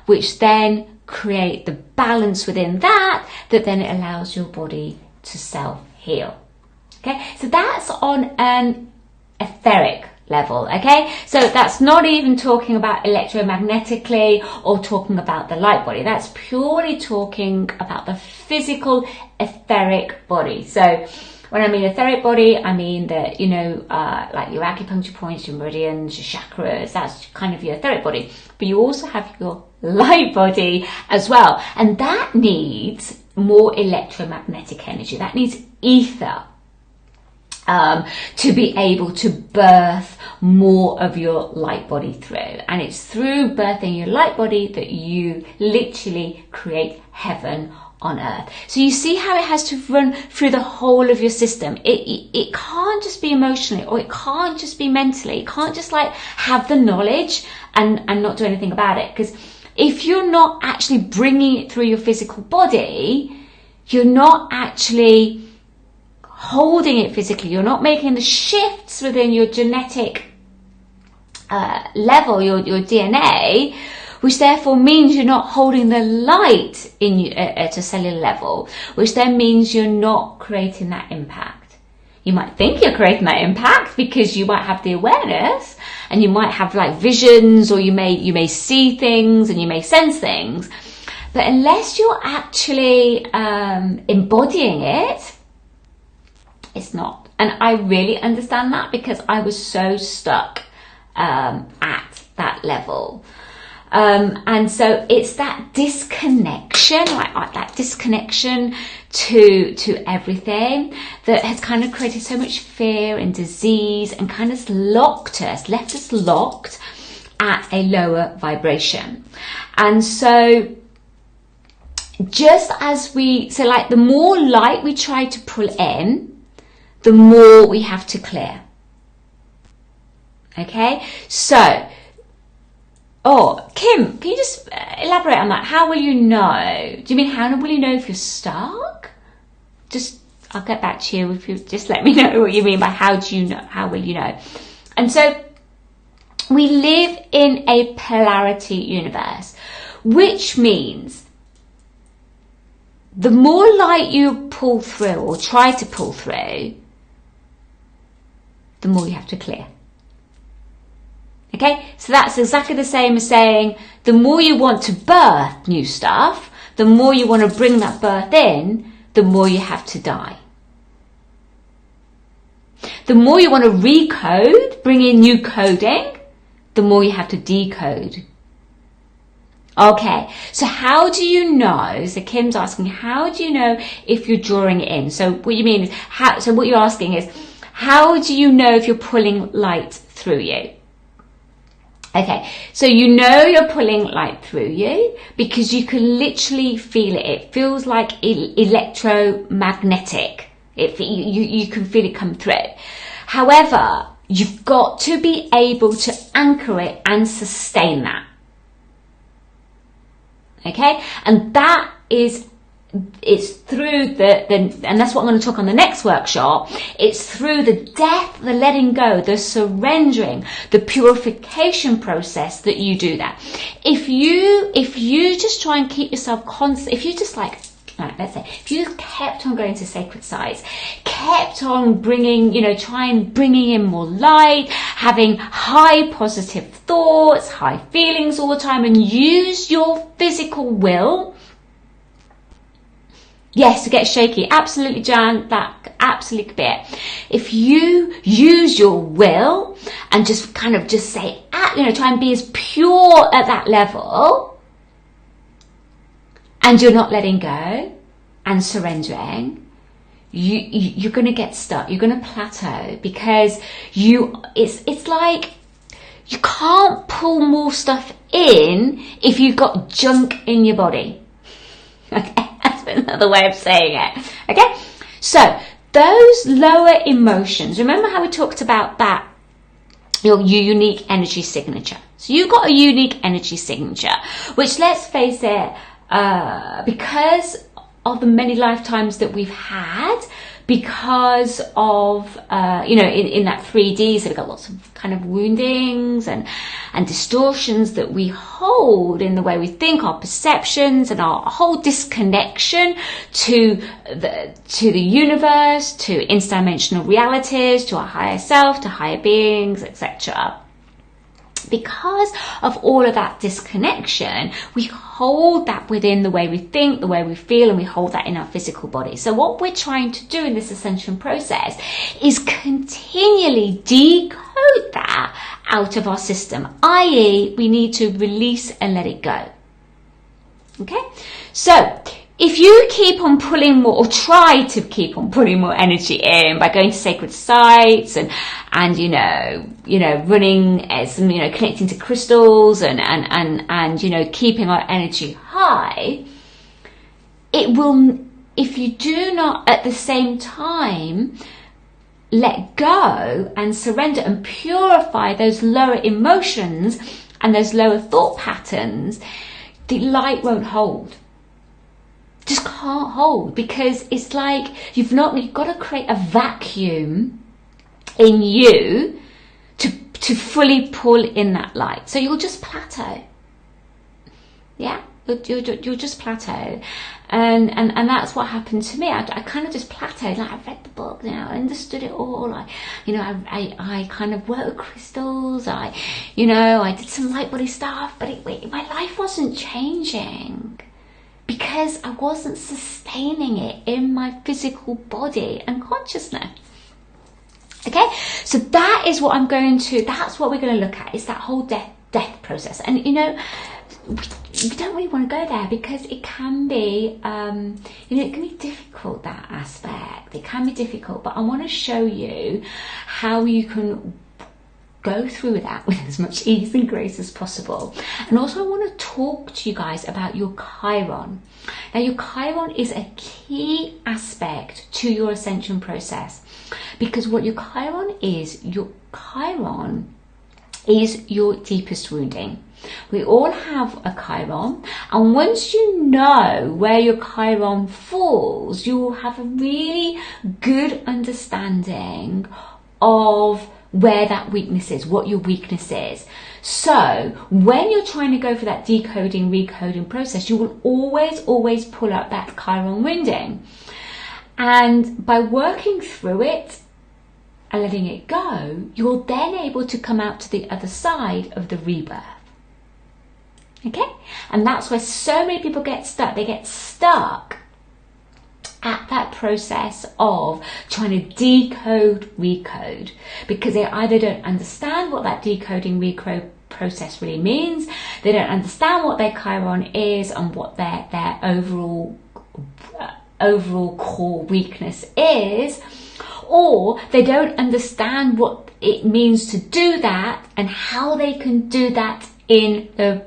which then create the balance within that then it allows your body to self-heal. heal. Okay, so that's on an etheric level. Okay, so that's not even talking about electromagnetically or talking about the light body. That's purely talking about the physical etheric body. So when I mean etheric body, I mean that, you know, like your acupuncture points, your meridians, your chakras, that's kind of your etheric body. But you also have your light body as well. And that needs more electromagnetic energy. That needs ether to be able to birth more of your light body through. And it's through birthing your light body that you literally create heaven on earth. So you see how it has to run through the whole of your system. It can't just be emotionally, or it can't just be mentally. It can't just like have the knowledge and not do anything about it. Because if you're not actually bringing it through your physical body, you're not actually holding it physically. You're not making the shifts within your genetic level, your DNA, which therefore means you're not holding the light in you at a cellular level, which then means you're not creating that impact. You might think you're creating that impact because you might have the awareness and you might have like visions, or you may see things and you may sense things, but unless you're actually embodying it, it's not. And I really understand that, because I was so stuck at that level. And so it's that disconnection, like that disconnection to everything, that has kind of created so much fear and disease, and kind of left us locked at a lower vibration. And so just as the more light we try to pull in, the more we have to clear. Okay, so, Kim, can you just elaborate on that? How will you know? Do you mean how will you know if you're stuck? I'll get back to you if you just let me know what you mean by how do you know, how will you know? And so we live in a polarity universe, which means the more light you pull through or try to pull through, the more you have to clear. Okay, so that's exactly the same as saying the more you want to birth new stuff, the more you want to bring that birth in, the more you have to die. The more you want to recode, bring in new coding, the more you have to decode. Okay, so how do you know? So Kim's asking, how do you know if you're drawing it in? So what you mean is, so what you're asking is, how do you know if you're pulling light through you? Okay, so you know you're pulling light through you because you can literally feel it. It feels like electromagnetic. You can feel it come through. However, you've got to be able to anchor it and sustain that. Okay, and that is, it's through and that's what I'm going to talk on the next workshop. It's through the death, the letting go, the surrendering, the purification process that you do that. If you just try and keep yourself constant, if you just like, let's say, if you just kept on going to sacred sites, kept on bringing in more light, having high positive thoughts, high feelings all the time, and use your physical will. Yes, it gets shaky. Absolutely, Jan, that absolutely could be it. If you use your will and just kind of just say, try and be as pure at that level, and you're not letting go and surrendering, you're going to get stuck. You're going to plateau, because it's like you can't pull more stuff in if you've got junk in your body. Okay, that's another way of saying it. Okay, so those lower emotions, remember how we talked about that, your unique energy signature. So you've got a unique energy signature, which, let's face it, because of the many lifetimes that we've had, because of, in that 3D, so we've got lots of kind of woundings and distortions that we hold in the way we think, our perceptions, and our whole disconnection to the universe, to interdimensional realities, to our higher self, to higher beings, etc. Because of all of that disconnection, we hold that within the way we think, the way we feel, and we hold that in our physical body. So what we're trying to do in this ascension process is continually decode that out of our system, i.e. we need to release and let it go. Okay? So if you keep on pulling more, or try to keep on pulling more energy in by going to sacred sites and running some, connecting to crystals and keeping our energy high, it will, if you do not at the same time let go and surrender and purify those lower emotions and those lower thought patterns, the light won't hold. Just can't hold, because it's like you've got to create a vacuum in you to fully pull in that light. So you'll just plateau. Yeah, you'll just plateau, and that's what happened to me. I kind of just plateaued. Like, I read the book, I understood it all. I kind of worked with crystals. I did some light body stuff, but my life wasn't changing, because I wasn't sustaining it in my physical body and consciousness. Okay, so that is what that's what we're going to look at, is that whole death process. And we don't really want to go there, because it can be, it can be difficult, that aspect. It can be difficult, but I want to show you how you can go through that with as much ease and grace as possible. And also I want to talk to you guys about your Chiron. Now, your Chiron is a key aspect to your ascension process, because what your Chiron is your deepest wounding. We all have a Chiron, and once you know where your Chiron falls, you will have a really good understanding of where that weakness is, what your weakness is. So when you're trying to go for that decoding, recoding process, you will always pull up that Chiron wounding. And by working through it and letting it go, you're then able to come out to the other side of the rebirth. Okay? And that's where so many people get stuck. They get stuck at that process of trying to decode, recode, because they either don't understand what that decoding, recode process really means, they don't understand what their Chiron is and what their overall core weakness is, or they don't understand what it means to do that and how they can do that in the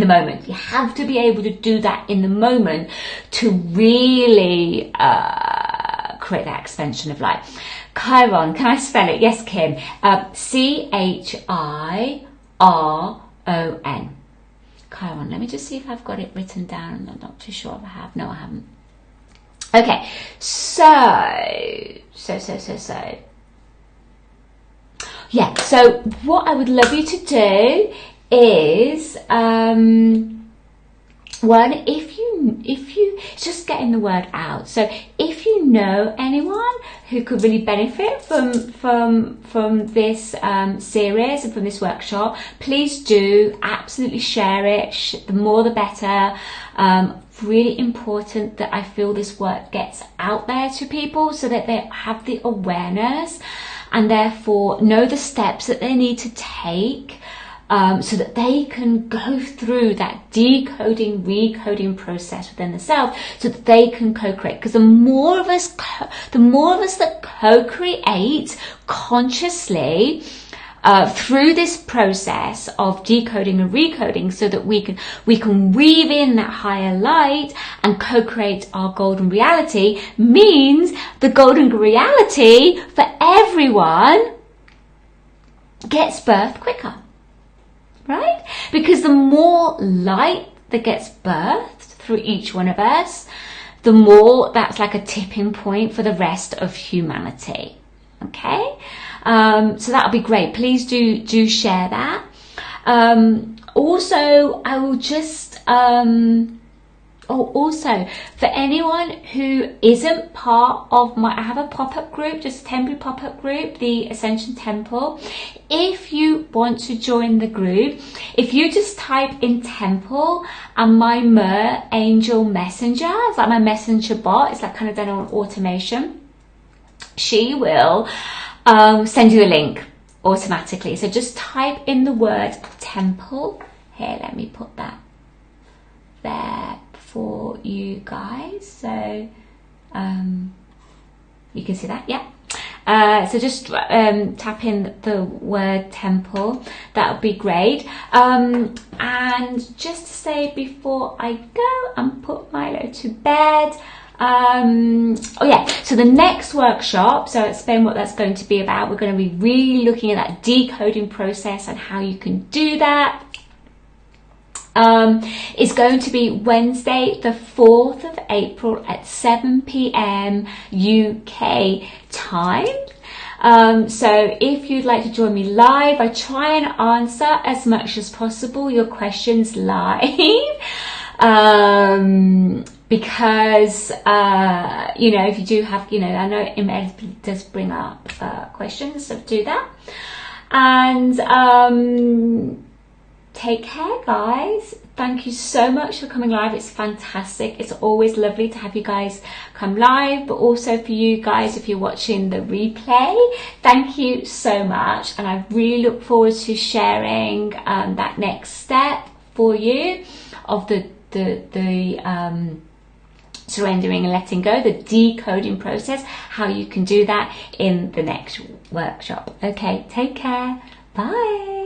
moment. You have to be able to do that in the moment to really create that expansion of light. Chiron, can I spell it? Yes, Kim. Chiron. Chiron. Let me just see if I've got it written down. I'm not too sure if I have. No, I haven't. Okay, so. Yeah, so what I would love you to do is one, if you just getting the word out. So if you know anyone who could really benefit from this series and from this workshop, please do absolutely share it. The more the better. Really important that I feel this work gets out there to people, so that they have the awareness and therefore know the steps that they need to take, so that they can go through that decoding, recoding process within the self, so that they can co-create. Because the more of us that co-create consciously through this process of decoding and recoding, so that we can weave in that higher light and co-create our golden reality, means the golden reality for everyone gets birthed quicker. Right? Because the more light that gets birthed through each one of us, the more that's like a tipping point for the rest of humanity. Okay, so that'll be great. Please do share that. Also, I will just also for anyone who isn't part of I have a pop-up group, just a temporary pop-up group, the Ascension Temple. If you want to join the group, if you just type in temple and my Mer Angel Messenger, it's like my messenger bot, it's like kind of done on automation, she will send you the link automatically. So just type in the word temple. Here, let me put that there for you guys, so you can see that. Yeah, so just tap in the word temple, that would be great. And just to say before I go and put Milo to bed, oh yeah, so the next workshop, so I'll explain what that's going to be about. We're going to be really looking at that decoding process and how you can do that. Is going to be Wednesday the 4th of April at 7 p.m. UK time. So if you'd like to join me live, I try and answer as much as possible your questions live. Because you know, if you do have, you know, I know it inevitably does bring up questions, so do that. And take care, guys. Thank you so much for coming live. It's fantastic. It's always lovely to have you guys come live, but also for you guys if you're watching the replay, thank you so much. And I really look forward to sharing that next step for you of the surrendering and letting go, the decoding process, how you can do that in the next workshop. Okay, take care. Bye.